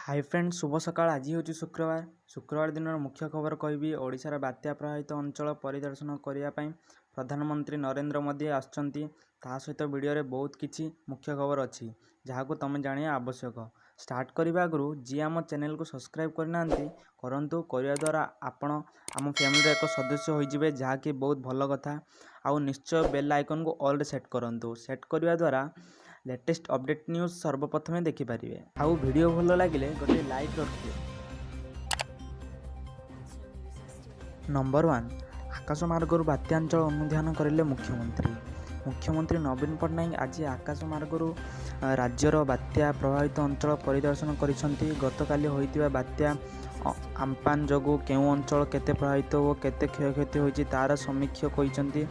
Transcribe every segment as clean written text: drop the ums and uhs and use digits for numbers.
Hi friends शुभ सकाळ। आज हूँ शुक्रवार दिन मुख्य खबर कहबी। ओडिशार बात्या प्रभावित अंचल परिदर्शन करने प्रधानमंत्री नरेंद्र मोदी आसुच्चंती। ता सहित वीडियो रे बहुत किछि मुख्य खबर अच्छी जहाँ तुम जानिया आवश्यक। स्टार्ट करने आगु जी आम चैनल को सब्सक्राइब करना करंतु करने द्वारा आपण आम फैमिली एक सदस्य होइजिबे, जहाँकि बहुत भल कथा। आउ निश्चय बेल आइकन को ऑल सेट करंतु। सेट करने द्वारा लेटेस्ट अपडेट न्यूज सर्वप्रथमे देखिपारे। आउ वीडियो भल लगे गोटे लाइक रखिए। नंबर 1, आकाशमार्गरू बात्यांचल अनुध्यान करेंगे मुख्यमंत्री नवीन पट्टनायक आज आकाशमार्गरू राज्यर बात्या प्रभावित अंचल परिदर्शन करिसेंती। गतकाली होइतिबा बात्या आम्पान जोगु केउ अंचल केते प्रभावित और केते क्षयक्षति होइछि तार समीक्षा करिसेंती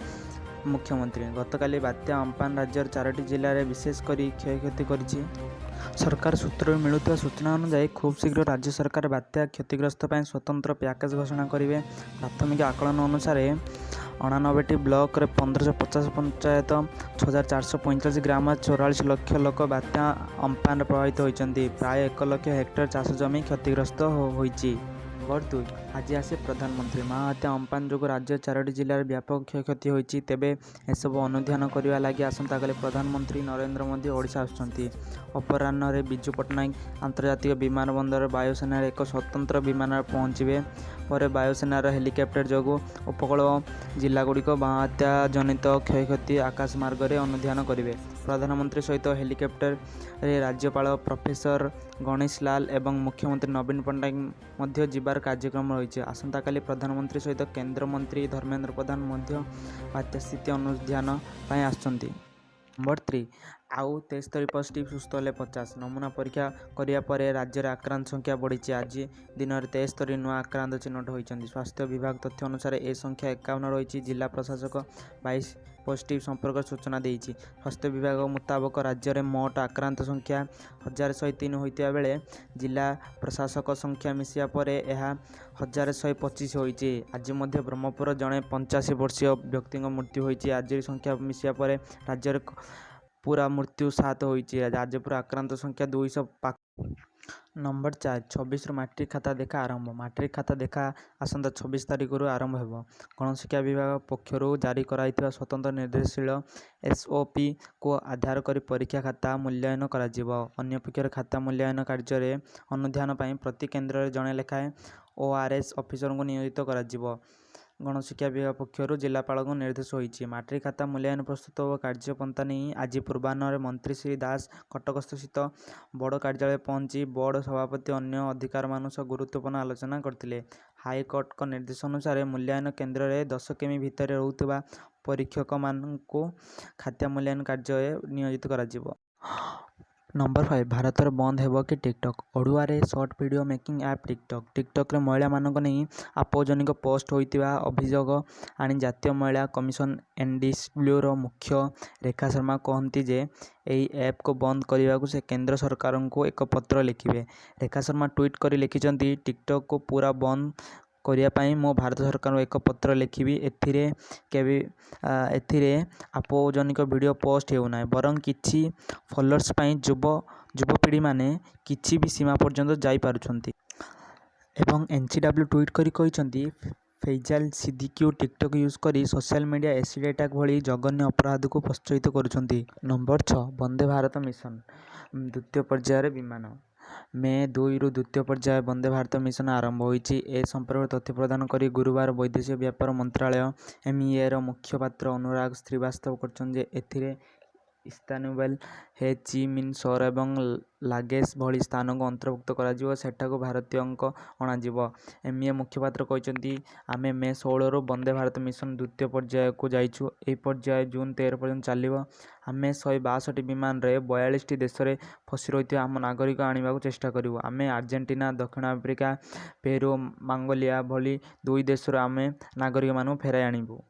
मुख्यमंत्री। गतकाली बात्या अम्पान राज्यर 4टी जिले में विशेषकर क्षयक्षति करिछि। सरकार सूत्र मिलुवा सूचना अनुसार खूब शीघ्र राज्य सरकार बात्या क्षतिग्रस्त पर स्वतंत्र पैकेज घोषणा करेंगे। प्राथमिक आकलन अनुसार 89टी ब्लॉक रे 1550 पंचायत 6445 ग्राम 44 लाख लोक बात्या अम्पान प्रभावित होती। प्राय 1 लाख हेक्टर चाष जमी क्षतिग्रस्त होइछि। नंबर 2, आज आसे प्रधानमंत्री। महाबात्या अम्पान जो राज्य 4टी जिले में व्यापक क्षयक्षति होइछि, तेबे एसबू अनुध्यान करने लगी आसंता काली प्रधानमंत्री नरेंद्र मोदी ओडिशा आसुच्चंती। अपराह्न बिजू पट्टनायक आंतर्जातिक विमान बंदर वायुसेना एक स्वतंत्र विमान पहुंचे पर वायुसेनार हेलिकप्टर जो उपकूल जिलागुड़िक महाबात्या जनित क्षयक्षति आकाशमार्ग में अनुध्यान करेंगे। प्रधानमंत्री सहित हेलिकप्टर रे राज्यपाल प्रोफेसर गणेश लाल एवं मुख्यमंत्री नवीन पट्टनायक जीवार कार्यक्रम रही। आसंता काली प्रधानमंत्री सहित केंद्र मंत्री धर्मेंद्र प्रधान बात्या स्थिति अनुध्यान आसुच्चंती। नंबर 3, आउ 73 पॉजिटिव सुस्थ हेले 50। नमूना परीक्षा करिया परे राज्य में आक्रांत संख्या बढ़ी। आज दिन में 73 नुआ आक्रांत चिन्हट होती। स्वास्थ्य विभाग तथ्य अनुसार ए संख्या 51 रही। जिला प्रशासक 22 पॉजिटिव संपर्क सूचना देती। स्वास्थ्य विभाग मुताबक राज्य में मोट आक्रांत संख्या 1103 होता बेले जिला प्रशासक संख्या मिसिया परे यह 1125 होती। आज मध्य ब्रह्मपुर जड़े 85 वर्षीय व्यक्ति मृत्यु होती। आज संख्या मिसिया परे राज्य पूरा मृत्यु 7 होती। आज पूरा आक्रांत संख्या 200 पाख। नंबर 4, 26 मैट्रिक खाता देखा आरंभ। मैट्रिक खाता देखा आसंता 26 तारिख आरंभ हो। गणशिक्षा विभाग पक्षर जारी कराइथिबा स्वतंत्र निर्देशिका SOP को आधार कर परीक्षा खाता मूल्यांकन करा। अन्यपक्षर खाता मूल्यांकन कार्य अनुध्यान प्रति केन्द्र जड़े लेखाएं ORS ऑफिसर को नियोजित करा। गणशिक्षा विभाग पक्षर जिलापाल को निर्देश होती। मैट्रिक खाता मूल्यांकन प्रस्तुत और कार्यपंथा नहीं आज पूर्वाह्न मंत्री श्री दास कटक स्थित बोर्ड कार्यालय पहुंची बोर्ड सभापति अन्य अधिकार मान सह गुरुत्वपूर्ण आलोचना करते। हाईकोर्ट का निर्देश अनुसार मूल्यांकन केन्द्र में 10 किमी भितर रहूथिबा परीक्षक मान को खाता मूल्यांकन कार्य नियोजित करा। नंबर 5, भारत में बंद हो कि टिकटॉक। ओडुआ रे short video making app TikTok रे महिला मानक नहीं आपत्तिजनक पोस्ट होइतिबा अभियोग आनी जातीय महिला कमिशन NDSW मुख्य रेखा शर्मा कहती जे यही ऐप को बंद करने को से केंद्र सरकार को एक पत्र लिखिबे। रेखा शर्मा ट्वीट कर लिखिछंती, टिकटॉक को पूरा बंद करने मो भारत सरकार एक पत्र लिखी। एथिरे आपत्तिजनक वीडियो पोस्ट होना बरं किछि फॉलोअर्स युवपीढ़ी माने किछि भी सीमा पर्यंत जाई पारुछंती। एवं NCW ट्वीट करी कहिसंती फैजाल सिद्दीकी टिकटॉक यूज करी सोशल मीडिया एसिड अटैक भली जघन्य अपराध को प्रोत्साहित करुछंती। नंबर 6, वंदे भारत मिशन द्वितीय पर्यायर विमान। मे 2 रु द्वितीय पर्याय वंदे भारत मिशन आरंभ होइछि। ए संपर्क तथ्य प्रदान करी गुरुवार वैदेशिक व्यापार मंत्रालय MEA मुखपात्र अनुराग श्रीवास्तव कहते जे एथिरे इस्तानबुल हे चि मिन सहर एवं लागोस भली स्थान को अंतर्भुक्त करा सेठाको भारतीयों अणाजिव। MEA मुखपात्र कहते आमे मे 16 रु वंदे भारत मिशन द्वितीय पर्याय को जाइछु। यह पर्याय जून 13 पर्यंत चलिबो। आमे 162 विमान रे 42 देश रे फसी रही आम नागरिक आने चेष्टा करूँ। आमे अर्जेंटीना, दक्षिण आफ्रिका, पेरू, मंगोलिया भली 2 देश आमे नागरिक मानू फेराई आणिबू।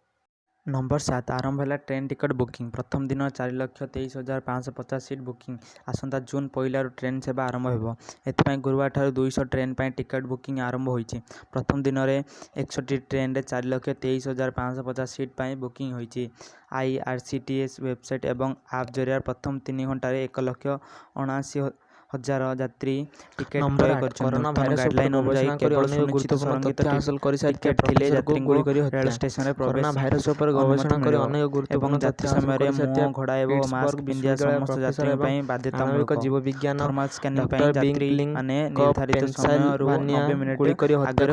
नंबर 7, आरंभ है ट्रेन टिकट बुकिंग। प्रथम दिन 4,23,550 सीट बुकिंग। आसंता जून 1 ट्रेन सेवा आरंभ हो। एथपाई गुरुवार ठारू 200 ट्रेन पर टिकट बुकिंग आरंभ होइछि। प्रथम दिन में 61 ट्रेन रे 4,23,550 सीट पर बुकिंग होइछि। IRCTC वेबसाइट एवं आप जरिया प्रथम 3 घंटे 1,79,000 ହଜାର ଯାତ୍ରୀ ଟିକେଟ୍ ନମ୍ବର କ୍ରୟ 8 କରିଛନ୍ତି। କରୋନା ନୂତନ ଭାଇରସ ଉପରେ ଗାଇଡଲାଇନ ଅନୁଯାୟୀ ଗବେଷଣା କରି କେବଳ ଅନେକ ସୁନିଶ୍ଚିତ ଗୁରୁତ୍ୱପୂର୍ଣ୍ଣ ସଂରକ୍ଷିତ ତଥ୍ୟ ହାସଲ କରିସାରିଥିବା ଟିକେଟ୍ ଥିଲେ ପ୍ରଫେସରକୁ ଯାତ୍ରୀଙ୍କୁ ଗୁଳି କରି ରେଳ ହତ୍ୟା। ଷ୍ଟେସନରେ ପ୍ରବେଶ କରୋନା ଭାଇରସ ଉପରେ ଗବେଷଣା କରି ଅନେକ ମିଳିବ ଗୁରୁତ୍ୱପୂର୍ଣ୍ଣ ଏବଂ ଯାତ୍ରୀ ତଥ୍ୟ ହାସଲ ସମୟରେ ମୁହଁ କରିସାରିଥିବା ଘୋଡ଼ାଇବା ଓ ମାସ୍କ ପିଟ୍ସବର୍ଗ ପିନ୍ଧିବା ବିଶ୍ୱବିଦ୍ୟାଳୟର ସମସ୍ତ ପ୍ରଫେସର ଯାତ୍ରୀଙ୍କ ଏବଂ ପାଇଁ ଆଣବିକ ବାଧ୍ୟତାମୂଳକ। ଜୀବବିଜ୍ଞାନ ଥର୍ମାଲ ସ୍କାନିଂ ପାଇଁ ଡକ୍ଟର ଯାତ୍ରୀମାନେ ବିଙ୍ଗଲିଙ୍କ ନିର୍ଦ୍ଧାରିତ ସମୟରୁ ପେନ୍ସାଲଭାନିଆ 90 ମିନିଟ୍ ଗୁଳି କରି ହତ୍ୟା ଆଗରେ